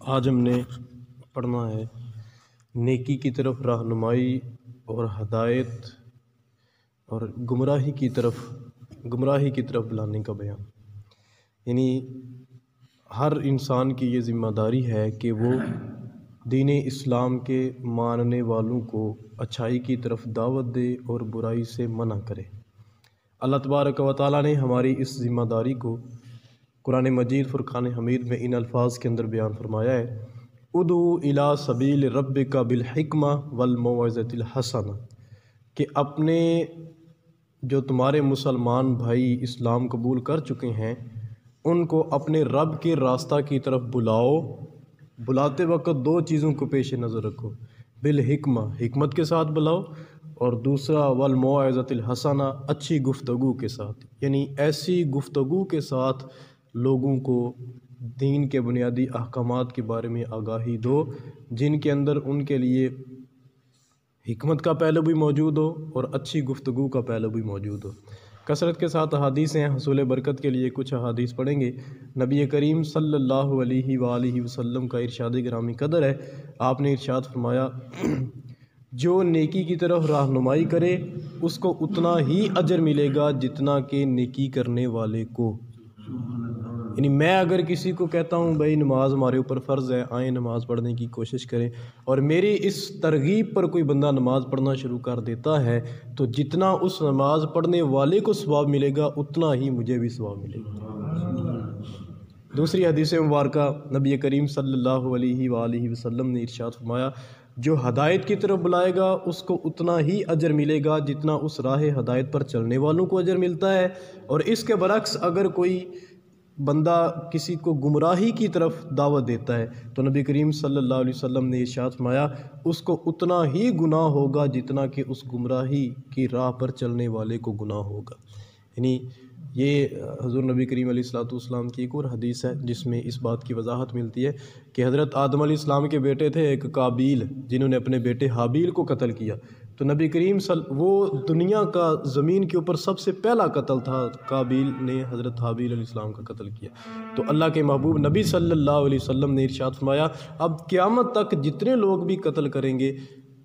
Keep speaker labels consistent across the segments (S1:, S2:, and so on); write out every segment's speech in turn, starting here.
S1: آج ہم نے پڑھنا ہے نیکی کی طرف رہنمائی اور ہدایت اور گمراہی کی طرف بلانے کا بیان۔ یعنی ہر انسان کی یہ ذمہ داری ہے کہ وہ دین اسلام کے ماننے والوں کو اچھائی کی طرف دعوت دے اور برائی سے منع کرے۔ اللہ تبارک و تعالیٰ نے ہماری اس ذمہ داری کو قرآن مجید فرقان حمید میں ان الفاظ کے اندر بیان فرمایا ہے، ادعو الی سبیل ربک بالحکمہ والموعظۃ الحسنہ، کہ اپنے جو تمہارے مسلمان بھائی اسلام قبول کر چکے ہیں ان کو اپنے رب کے راستہ کی طرف بلاؤ۔ بلاتے وقت دو چیزوں کو پیش نظر رکھو، بالحکمہ، حکمت کے ساتھ بلاؤ، اور دوسرا والموعظۃ الحسنہ، اچھی گفتگو کے ساتھ، یعنی ایسی گفتگو کے ساتھ لوگوں کو دین کے بنیادی احکامات کے بارے میں آگاہی دو جن کے اندر ان کے لیے حکمت کا پہلو بھی موجود ہو اور اچھی گفتگو کا پہلو بھی موجود ہو۔ کثرت کے ساتھ احادیث ہیں، حصول برکت کے لیے کچھ احادیث پڑھیں گے۔ نبی کریم صلی اللہ علیہ وآلہ وسلم کا ارشاد گرامی قدر ہے، آپ نے ارشاد فرمایا، جو نیکی کی طرف رہنمائی کرے اس کو اتنا ہی اجر ملے گا جتنا کہ نیکی کرنے والے کو۔ یعنی میں اگر کسی کو کہتا ہوں بھائی نماز ہمارے اوپر فرض ہے، آئیں نماز پڑھنے کی کوشش کریں، اور میری اس ترغیب پر کوئی بندہ نماز پڑھنا شروع کر دیتا ہے تو جتنا اس نماز پڑھنے والے کو ثواب ملے گا اتنا ہی مجھے بھی ثواب ملے گا۔ دوسری حدیث مبارکہ نبی کریم صلی اللہ علیہ وآلہ وسلم نے ارشاد فرمایا، جو ہدایت کی طرف بلائے گا اس کو اتنا ہی اجر ملے گا جتنا اس راہ ہدایت پر چلنے والوں کو اجر ملتا ہے، اور اس کے برعکس اگر کوئی بندہ کسی کو گمراہی کی طرف دعوت دیتا ہے تو نبی کریم صلی اللہ علیہ وسلم نے ارشاد فرمایا اس کو اتنا ہی گناہ ہوگا جتنا کہ اس گمراہی کی راہ پر چلنے والے کو گناہ ہوگا۔ یعنی یہ حضور نبی کریم علیہ الصلوۃ والسلام کی ایک اور حدیث ہے جس میں اس بات کی وضاحت ملتی ہے کہ حضرت آدم علیہ السلام کے بیٹے تھے ایک قابیل، جنہوں نے اپنے بیٹے حابیل کو قتل کیا، تو نبی کریم وہ دنیا کا زمین کے اوپر سب سے پہلا قتل تھا، قابیل نے حضرت حابیل علیہ السلام کا قتل کیا۔ تو اللہ کے محبوب نبی صلی اللہ علیہ وسلم نے ارشاد فرمایا، اب قیامت تک جتنے لوگ بھی قتل کریں گے،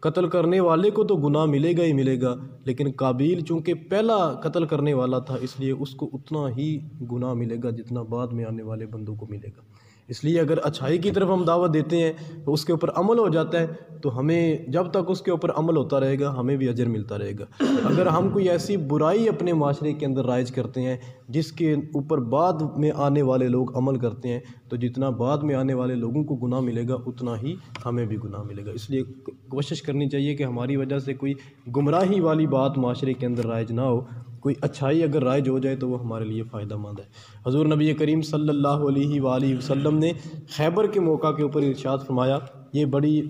S1: قتل کرنے والے کو تو گناہ ملے گا ہی ملے گا، لیکن قابیل چونکہ پہلا قتل کرنے والا تھا اس لیے اس کو اتنا ہی گناہ ملے گا جتنا بعد میں آنے والے بندوں کو ملے گا۔ اس لیے اگر اچھائی کی طرف ہم دعوت دیتے ہیں تو اس کے اوپر عمل ہو جاتا ہے تو ہمیں جب تک اس کے اوپر عمل ہوتا رہے گا ہمیں بھی اجر ملتا رہے گا۔ اگر ہم کوئی ایسی برائی اپنے معاشرے کے اندر رائج کرتے ہیں جس کے اوپر بعد میں آنے والے لوگ عمل کرتے ہیں تو جتنا بعد میں آنے والے لوگوں کو گناہ ملے گا اتنا ہی ہمیں بھی گناہ ملے گا۔ اس لیے کوشش کرنی چاہیے کہ ہماری وجہ سے کوئی گمراہی والی بات معاشرے کے اندر رائج نہ ہو، کوئی اچھائی اگر رائج ہو جائے تو وہ ہمارے لیے فائدہ مند ہے۔ حضور نبی کریم صلی اللہ علیہ وآلہ وسلم نے خیبر کے موقع کے اوپر ارشاد فرمایا، یہ بڑی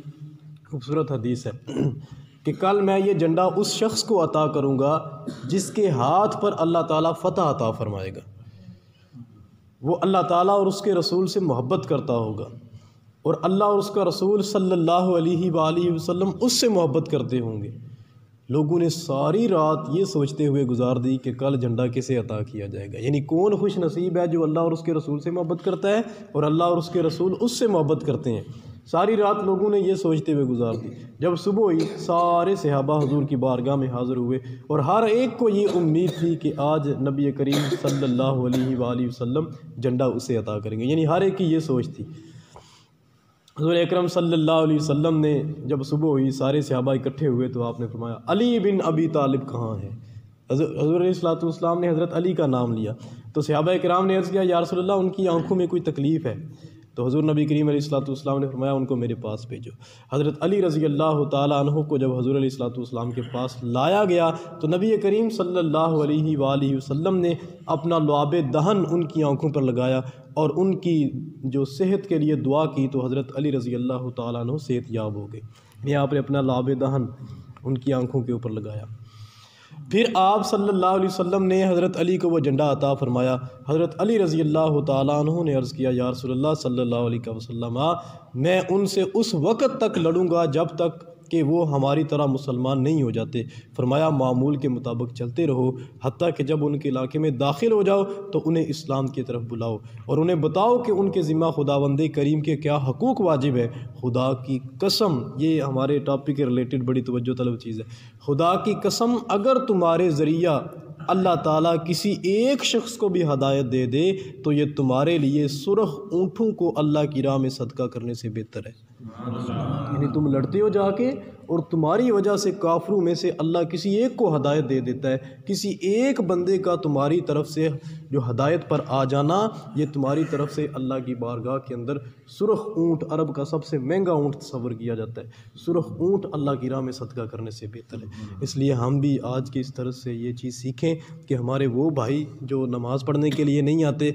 S1: خوبصورت حدیث ہے کہ کل میں یہ جھنڈا اس شخص کو عطا کروں گا جس کے ہاتھ پر اللہ تعالیٰ فتح عطا فرمائے گا، وہ اللہ تعالیٰ اور اس کے رسول سے محبت کرتا ہوگا، اور اللہ اور اس کا رسول صلی اللہ علیہ وآلہ وسلم اس سے محبت کرتے ہوں گے۔ لوگوں نے ساری رات یہ سوچتے ہوئے گزار دی کہ کل جھنڈا کسے عطا کیا جائے گا، یعنی کون خوش نصیب ہے جو اللہ اور اس کے رسول سے محبت کرتا ہے اور اللہ اور اس کے رسول اس سے محبت کرتے ہیں۔ ساری رات لوگوں نے یہ سوچتے ہوئے گزار دی، جب صبح ہوئی سارے صحابہ حضور کی بارگاہ میں حاضر ہوئے اور ہر ایک کو یہ امید تھی کہ آج نبی کریم صلی اللہ علیہ وآلہ وسلم جھنڈا اسے عطا کریں گے، یعنی ہر ایک کی یہ سوچ تھی۔ حضور اکرم صلی اللہ علیہ وسلم نے جب صبح ہوئی سارے صحابہ اکٹھے ہوئے تو آپ نے فرمایا، علی بن ابی طالب کہاں ہے؟ حضور علیہ الصلوۃ والسلام نے حضرت علی کا نام لیا تو صحابہ کرام نے عرض کیا، یا رسول اللہ ان کی آنکھوں میں کوئی تکلیف ہے؟ تو حضور نبی کریم علیہ الصلوۃ والسلام نے فرمایا ان کو میرے پاس بھیجو۔ حضرت علی رضی اللہ تعالیٰ عنہ کو جب حضور علیہ الصلوۃ والسلام کے پاس لایا گیا تو نبی کریم صلی اللہ علیہ وآلہ وسلم نے اپنا لعاب دہن ان کی آنکھوں پر لگایا اور ان کی جو صحت کے لیے دعا کی تو حضرت علی رضی اللہ تعالیٰ عنہ صحت یاب ہو گئے۔ یعنی آپ نے اپنا لعاب دہن ان کی آنکھوں کے اوپر لگایا۔ پھر آپ صلی اللہ علیہ وسلم نے حضرت علی کو وہ جھنڈا عطا فرمایا۔ حضرت علی رضی اللہ تعالیٰ عنہ نے عرض کیا، یا رسول اللہ صلی اللہ علیہ وسلم، میں ان سے اس وقت تک لڑوں گا جب تک کہ وہ ہماری طرح مسلمان نہیں ہو جاتے۔ فرمایا معمول کے مطابق چلتے رہو، حتیٰ کہ جب ان کے علاقے میں داخل ہو جاؤ تو انہیں اسلام کی طرف بلاؤ اور انہیں بتاؤ کہ ان کے ذمہ خداوند کریم کے کیا حقوق واجب ہے۔ خدا کی قسم، یہ ہمارے ٹاپک کے ریلیٹڈ بڑی توجہ طلب چیز ہے، خدا کی قسم اگر تمہارے ذریعہ اللہ تعالیٰ کسی ایک شخص کو بھی ہدایت دے دے تو یہ تمہارے لیے سرخ اونٹوں کو اللہ کی راہ میں صدقہ کرنے سے بہتر ہے۔ یعنی تم لڑتے ہو جا کے اور تمہاری وجہ سے کافروں میں سے اللہ کسی ایک کو ہدایت دے دیتا ہے، کسی ایک بندے کا تمہاری طرف سے جو ہدایت پر آ جانا، یہ تمہاری طرف سے اللہ کی بارگاہ کے اندر سرخ اونٹ، عرب کا سب سے مہنگا اونٹ تصور کیا جاتا ہے، سرخ اونٹ اللہ کی راہ میں صدقہ کرنے سے بہتر ہے۔ اس لیے ہم بھی آج کی اس طرح سے یہ چیز سیکھیں کہ ہمارے وہ بھائی جو نماز پڑھنے کے لیے نہیں آتے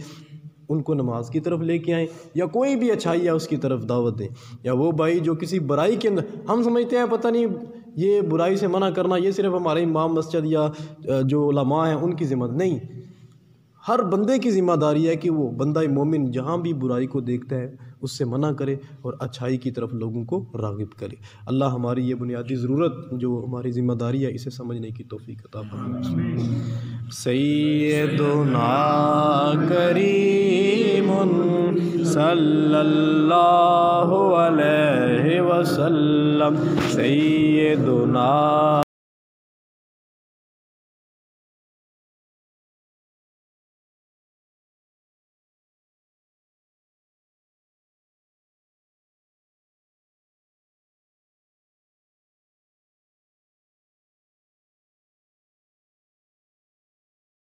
S1: ان کو نماز کی طرف لے کے آئیں، یا کوئی بھی اچھائی ہے اس کی طرف دعوت دیں، یا وہ بھائی جو کسی برائی کے اندر، ہم سمجھتے ہیں پتہ نہیں یہ برائی سے منع کرنا یہ صرف ہمارے امام مسجد یا جو علماء ہیں ان کی ذمہ نہیں، ہر بندے کی ذمہ داری ہے کہ وہ بندہ مومن جہاں بھی برائی کو دیکھتا ہے اس سے منع کرے اور اچھائی کی طرف لوگوں کو راغب کرے۔ اللہ ہماری یہ بنیادی ضرورت جو ہماری ذمہ داری ہے اسے سمجھنے کی توفیق عطا فرمائے۔ سیدنا کریم صلی اللہ علیہ وسلم، سیدنا